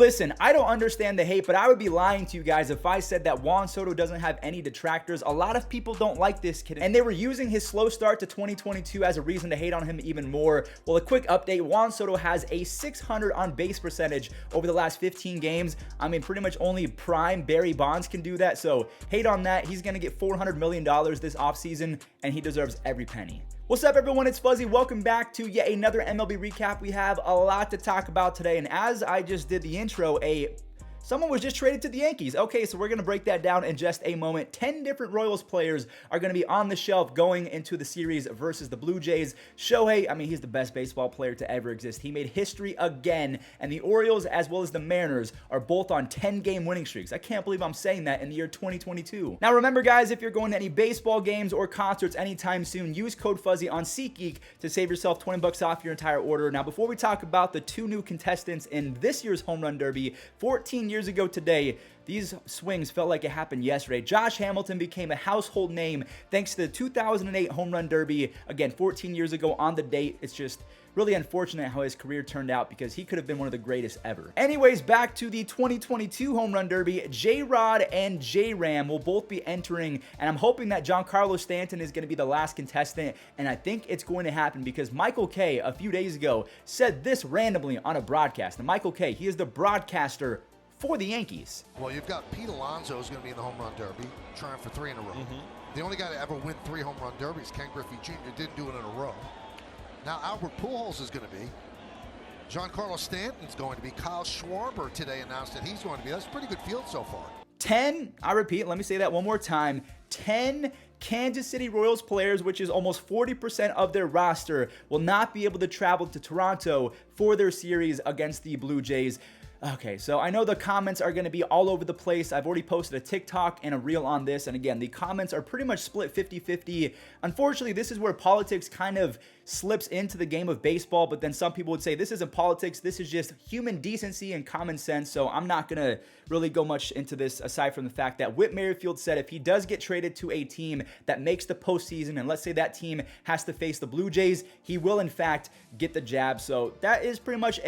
Listen, I don't understand the hate, but I would be lying to you guys if I said that Juan Soto doesn't have any detractors. A lot of people don't like this kid, and they were using his slow start to 2022 as a reason to hate on him even more. Well, a quick update, Juan Soto has a 600 on base percentage over the last 15 games. I mean, pretty much only prime Barry Bonds can do that, so hate on that. He's going to get $400 million this offseason, and he deserves every penny. What's up, everyone? It's Fuzzy. Welcome back to yet another MLB recap. We have a lot to talk about today, and as I just did the intro, someone was just traded to the Yankees. Okay, so we're going to break that down in just a moment. 10 different Royals players are going to be on the shelf going into the series versus the Blue Jays. Shohei, I mean, he's the best baseball player to ever exist. He made history again, and the Orioles as well as the Mariners are both on 10-game winning streaks. I can't believe I'm saying that in the year 2022. Now, remember, guys, if you're going to any baseball games or concerts anytime soon, use code Fuzzy on SeatGeek to save yourself $20 off your entire order. Now, before we talk about the two new contestants in this year's Home Run Derby, 14 years ago today, these swings felt like it happened yesterday. Josh Hamilton became a household name thanks to the 2008 Home Run Derby. Again, 14 years ago on the date. It's just really unfortunate how his career turned out because he could have been one of the greatest ever. Anyways, back to the 2022 Home Run Derby. J-Rod and J-Ram will both be entering, and I'm hoping that Giancarlo Stanton is going to be the last contestant, and I think it's going to happen because Michael Kay, a few days ago, said this randomly on a broadcast. And Michael Kay, he is the broadcaster for the Yankees. Well, you've got Pete Alonso who's going to be in the Home Run Derby, trying for 3 in a row. The only guy to ever win 3 Home Run Derbies, Ken Griffey Jr., didn't do it in a row. Now Albert Pujols is going to be. Giancarlo Stanton's going to be. Kyle Schwarber today announced that he's going to be. That's a pretty good field so far. 10, I repeat, let me say that one more time, 10 Kansas City Royals players, which is almost 40% of their roster, will not be able to travel to Toronto for their series against the Blue Jays. Okay, so I know the comments are going to be all over the place. I've already posted a TikTok and a reel on this, and again, the comments are pretty much split 50-50. Unfortunately, this is where politics kind of slips into the game of baseball, but then some people would say this isn't politics, this is just human decency and common sense, so I'm not going to really go much into this aside from the fact that Whit Merrifield said if he does get traded to a team that makes the postseason, and let's say that team has to face the Blue Jays, he will in fact get the jab. So that is pretty much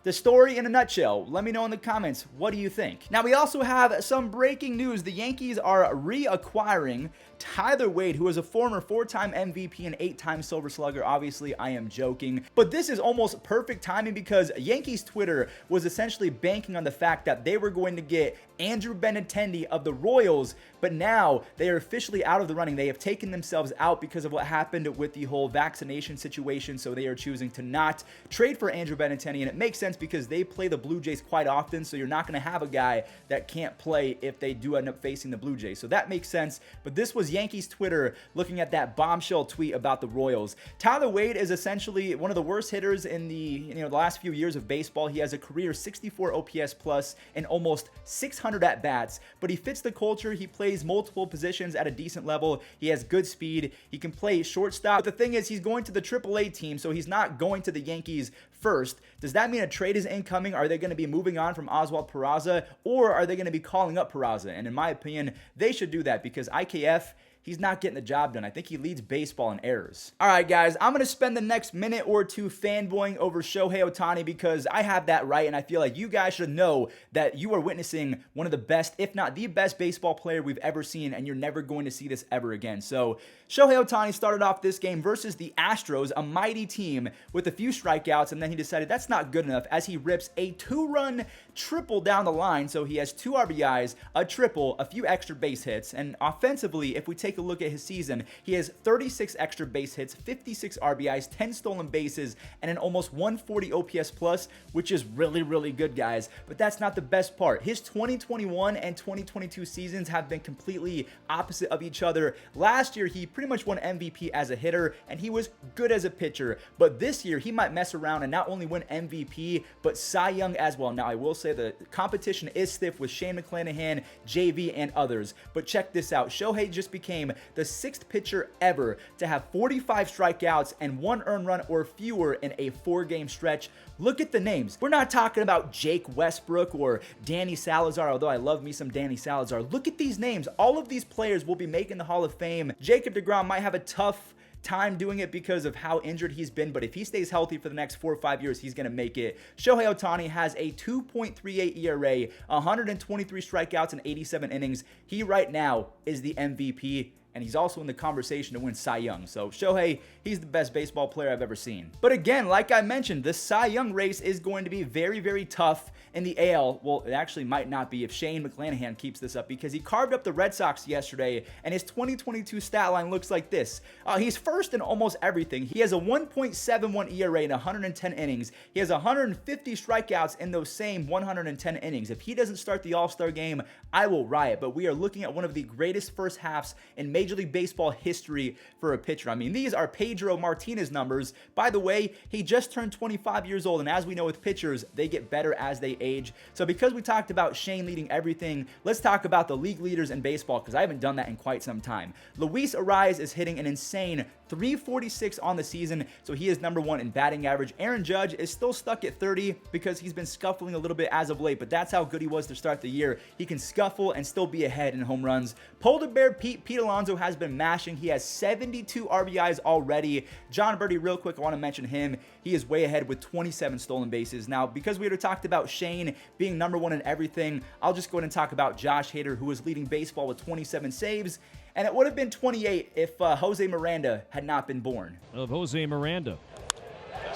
the story in a nutshell. Let me know in the comments, what do you think? Now, we also have some breaking news. The Yankees are reacquiring Tyler Wade, who is a former 4-time MVP and 8-time Silver Slugger. Obviously, I am joking, but this is almost perfect timing because Yankees Twitter was essentially banking on the fact that they were going to get Andrew Benintendi of the Royals, but now they are officially out of the running. They have taken themselves out because of what happened with the whole vaccination situation, so they are choosing to not trade for Andrew Benintendi, and it makes sense because they play the Blue Jays quite often, so you're not going to have a guy that can't play if they do end up facing the Blue Jays. So that makes sense, but this was Yankees Twitter looking at that bombshell tweet about the Royals. Tyler Wade is essentially one of the worst hitters in the last few years of baseball. He has a career 64 OPS plus and almost 600 at-bats, but he fits the culture. He plays multiple positions at a decent level. He has good speed. He can play shortstop. But the thing is, he's going to the AAA team, so he's not going to the Yankees first. Does that mean a trade is incoming? Are they going to be moving on from Oswald Peraza, or are they going to be calling up Peraza? And in my opinion, they should do that because IKF, he's not getting the job done. I think he leads baseball in errors. All right, guys, I'm going to spend the next minute or two fanboying over Shohei Ohtani because I have that right, and I feel like you guys should know that you are witnessing one of the best, if not the best baseball player we've ever seen, and you're never going to see this ever again. So Shohei Ohtani started off this game versus the Astros, a mighty team, with a few strikeouts, and then he decided that's not good enough as he rips a 2-run triple down the line. So he has 2 RBIs, a triple, a few extra base hits, and offensively, if we take a look at his season, he has 36 extra base hits, 56 RBIs, 10 stolen bases, and an almost 140 OPS plus, which is really, really good, guys. But that's not the best part. His 2021 and 2022 seasons have been completely opposite of each other. Last year, he pretty much won MVP as a hitter, and he was good as a pitcher. But this year, he might mess around and not only win MVP, but Cy Young as well. Now, I will say the competition is stiff with Shane McClanahan, JV, and others. But check this out. Shohei just became the 6th pitcher ever to have 45 strikeouts and 1 earned run or fewer in a 4-game stretch. Look at the names. We're not talking about Jake Westbrook or Danny Salazar, although I love me some Danny Salazar. Look at these names. All of these players will be making the Hall of Fame. Jacob deGrom might have a tough time doing it because of how injured he's been, but if he stays healthy for the next 4 or 5 years, he's going to make it. Shohei Ohtani has a 2.38 ERA, 123 strikeouts in 87 innings. He right now is the MVP, and he's also in the conversation to win Cy Young. So Shohei, he's the best baseball player I've ever seen. But again, like I mentioned, the Cy Young race is going to be very, very tough in the AL. Well, it actually might not be if Shane McClanahan keeps this up, because he carved up the Red Sox yesterday, and his 2022 stat line looks like this. He's first in almost everything. He has a 1.71 ERA in 110 innings. He has 150 strikeouts in those same 110 innings. If he doesn't start the All-Star game, I will riot. But we are looking at one of the greatest first halves in Major League Baseball history for a pitcher. I mean, these are Pedro Martinez numbers. By the way, he just turned 25 years old, and as we know with pitchers, they get better as they age. So because we talked about Shane leading everything, let's talk about the league leaders in baseball, because I haven't done that in quite some time. Luis Ariz is hitting an insane 346 on the season, so he is number one in batting average. Aaron Judge is still stuck at 30 because he's been scuffling a little bit as of late, but that's how good he was to start the year. He can scuffle and still be ahead in home runs. Polar Bear Pete Alonso has been mashing. He has 72 RBIs already. John Birdie, real quick, I want to mention him. He is way ahead with 27 stolen bases. Now, because we already talked about Shane being number one in everything, I'll just go ahead and talk about Josh Hader, who is leading baseball with 27 saves. And it would have been 28 if Jose Miranda had not been born. Of Jose Miranda.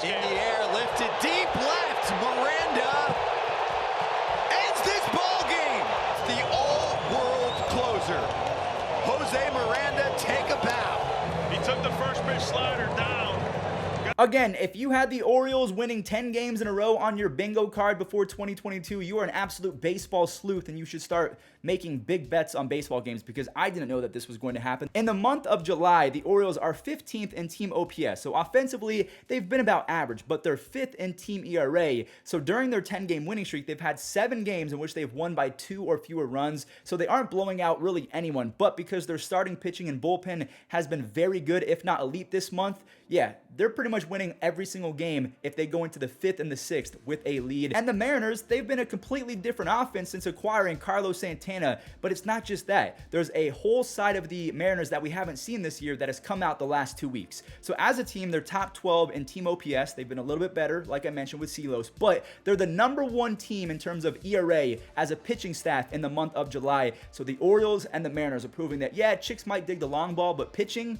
In the air, lifted deep left. Miranda ends this ball game. The all-world closer. Jose Miranda, take a bow. He took the first pitch slider down. Again, if you had the Orioles winning 10 games in a row on your bingo card before 2022, you are an absolute baseball sleuth, and you should start making big bets on baseball games, because I didn't know that this was going to happen. In the month of July, the Orioles are 15th in team OPS. So offensively, they've been about average, but they're 5th in team ERA. So during their 10-game winning streak, they've had 7 games in which they've won by 2 or fewer runs. So they aren't blowing out really anyone, but because their starting pitching and bullpen has been very good, if not elite this month, yeah, they're pretty much winning every single game if they go into the 5th and the 6th with a lead. And the Mariners, they've been a completely different offense since acquiring Carlos Santana, but it's not just that. There's a whole side of the Mariners that we haven't seen this year that has come out the last 2 weeks. So as a team, they're top 12 in team OPS. They've been a little bit better, like I mentioned with Silos, but they're the number 1 team in terms of ERA as a pitching staff in the month of July. So the Orioles and the Mariners are proving that, yeah, chicks might dig the long ball, but pitching,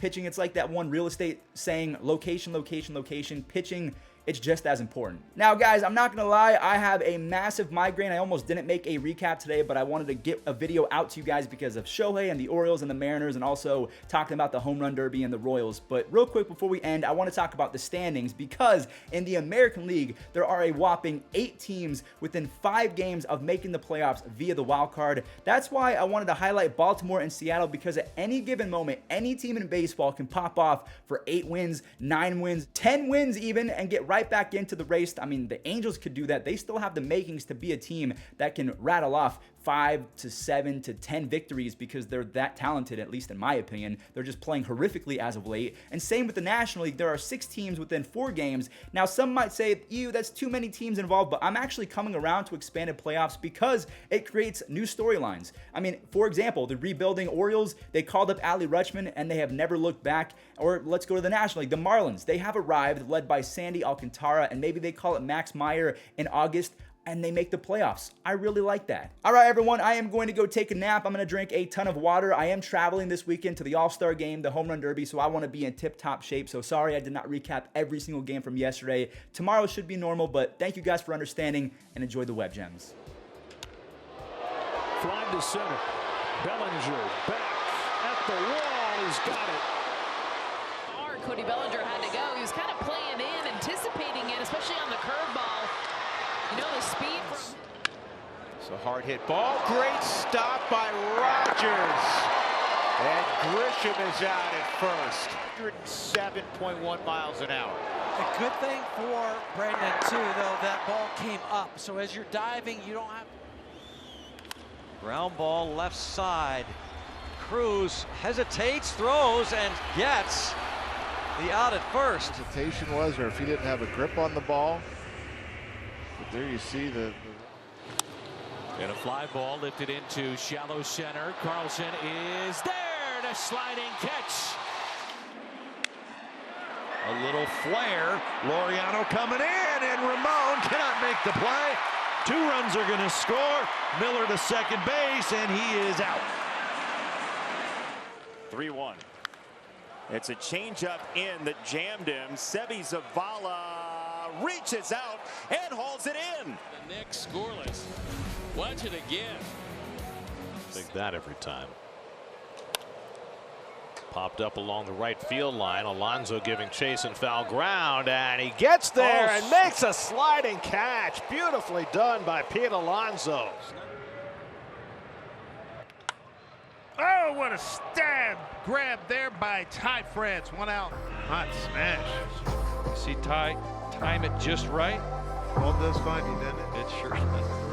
it's like that one real estate saying, location, location, location. Pitching, it's just as important. Now, guys, I'm not going to lie. I have a massive migraine. I almost didn't make a recap today, but I wanted to get a video out to you guys because of Shohei and the Orioles and the Mariners, and also talking about the Home Run Derby and the Royals. But real quick before we end, I want to talk about the standings, because in the American League, there are a whopping 8 teams within 5 games of making the playoffs via the wild card. That's why I wanted to highlight Baltimore and Seattle, because at any given moment, any team in baseball can pop off for 8 wins, 9 wins, 10 wins even, and get right back into the race. I mean, the Angels could do that. They still have the makings to be a team that can rattle off 5 to 7 to 10 victories, because they're that talented, at least in my opinion. They're just playing horrifically as of late. And same with the National League. There are 6 teams within 4 games. Now, some might say, ew, that's too many teams involved, but I'm actually coming around to expanded playoffs because it creates new storylines. I mean, for example, the rebuilding Orioles, they called up Adley Rutschman and they have never looked back. Or let's go to the National League. The Marlins, they have arrived, led by Sandy Alcantara, and maybe they call it Max Meyer in August, and they make the playoffs. I really like that. All right, everyone, I am going to go take a nap. I'm going to drink a ton of water. I am traveling this weekend to the All-Star game, the Home Run Derby, so I want to be in tip-top shape. So sorry I did not recap every single game from yesterday. Tomorrow should be normal, but thank you guys for understanding, and enjoy the Web Gems. Flying to center. Bellinger back at the wall. He's got it. Cody Bellinger had to go. He was kind of playing in, anticipating it, especially on the curveball. You know, the speed from... It's a hard hit ball. Great stop by Rogers. And Grisham is out at first. 107.1 miles an hour. The good thing for Brendan, too, though, that ball came up. So as you're diving, you don't have... Ground ball left side. Cruz hesitates, throws, and gets the out at first. Hesitation was, or if he didn't have a grip on the ball. But there you see the And a fly ball lifted into shallow center. Carlson is there, and a sliding catch. A little flare. Laureano coming in, and Ramon cannot make the play. 2 runs are going to score. Miller to second base, and he is out. 3-1. It's a changeup in that jammed him. Sebi Zavala reaches out and hauls it in. The Knicks scoreless. Watch it again. Think that every time. Popped up along the right field line. Alonso giving chase and foul ground, and he gets there and makes a sliding catch. Beautifully done by Pete Alonso. Oh, what a stab grab there by Ty France. 1 out. Hot smash. See Ty time it just right. Ball does find you, doesn't it? It sure does.